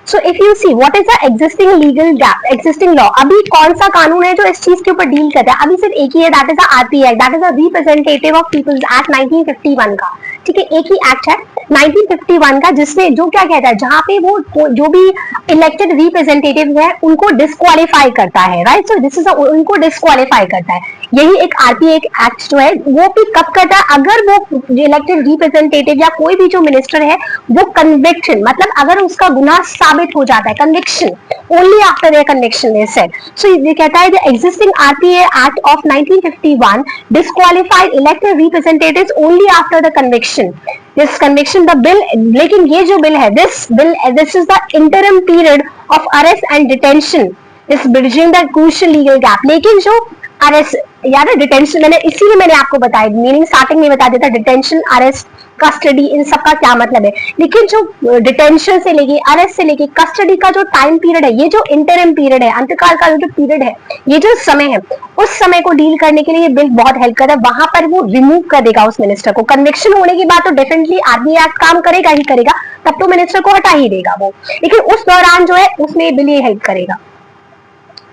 So if you see what is the existing legal gap, existing law, अभी कौन सा कानून है जो इस चीज के ऊपर डील करता है? अभी सिर्फ एक ही है, that is the RP act, that is the representative of people's act 1951 का। ठीक है, एक ही एक्ट है 1951 का, जिसमें जो क्या कहता है, जहां पे वो जो भी इलेक्टेड रिप्रेजेंटेटिव है उनको डिस्क्वालीफाई करता है, राइट? सो दिस इज उनको डिस्क्वालीफाई करता है। यही एक आरपी एक्ट जो है वो भी कब करता है? अगर वो इलेक्टेड रिप्रेजेंटेटिव या कोई भी जो मिनिस्टर है वो कन्विक्शन, मतलब अगर उसका गुनाह साबित हो जाता है, conviction, only after their conviction is said. So ये कहता है the existing RPA act of 1951 disqualified elected representatives only after the conviction, this conviction the bill. लेकिन ये जो बिल है, this is the interim period of arrest and detention is bridging the crucial legal gap. लेकिन जो arrest यार detention, मैंने आपको बताया, मीनिंग स्टार्टिंग में बता देता, डिटेंशन, अरेस्ट, कस्टडी, इन सब का क्या मतलब है। लेकिन जो डिटेंशन से लेके अरेस्ट से लेके कस्टडी का जो टाइम पीरियड है, ये जो इंटरिम पीरियड है, अंतकाल का जो पीरियड है, ये जो समय है, उस समय को डील करने के लिए ये बिल बहुत हेल्प करता है। वहां पर वो रिमूव कर देगा उस मिनिस्टर को। कन्विक्शन होने के बाद तो डेफिनेटली आर्मी एक्ट काम करेगा ही करेगा, तब तो मिनिस्टर को हटा ही देगा वो, लेकिन उस दौरान जो है उसमें बिल ये हेल्प करेगा।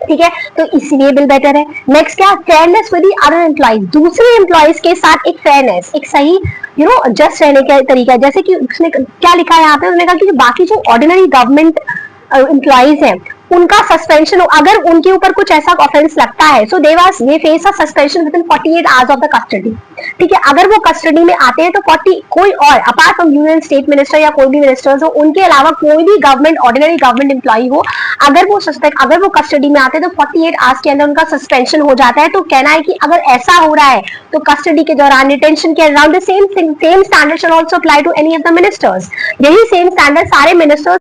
ठीक है, तो इसलिए बिल बेटर है। नेक्स्ट क्या? Fairness with the other employees, दूसरे एम्प्लॉइज के साथ एक फेयरनेस, एक सही जस्ट रहने का तरीका। जैसे कि उसने क्या लिखा है यहाँ पे, उसने कहा कि बाकी जो ऑर्डिनरी गवर्नमेंट एम्प्लॉइज हैं उनका सस्पेंशन, अगर उनके ऊपर कुछ ऐसा ऑफेंस लगता है, so they face a suspension within 48 hours of the custody. ठीक है, अगर वो कस्टडी में आते हैं तो 40, कोई और apart from union state minister या कोई भी मिनिस्टर्स हो, उनके अलावा कोई भी गवर्नमेंट ऑर्डिनरी गवर्नमेंट एम्प्लॉई हो, अगर वो कस्टडी में आते हैं तो 48 आवर्स के अंदर उनका सस्पेंशन हो जाता है। तो कहना है कि अगर ऐसा हो रहा है तो कस्टडी के दौरान, डिटेंशन के around, the same standard shall also apply to any of the ministers. यही सेम स्टैंडर्ड सारे मिनिस्टर्स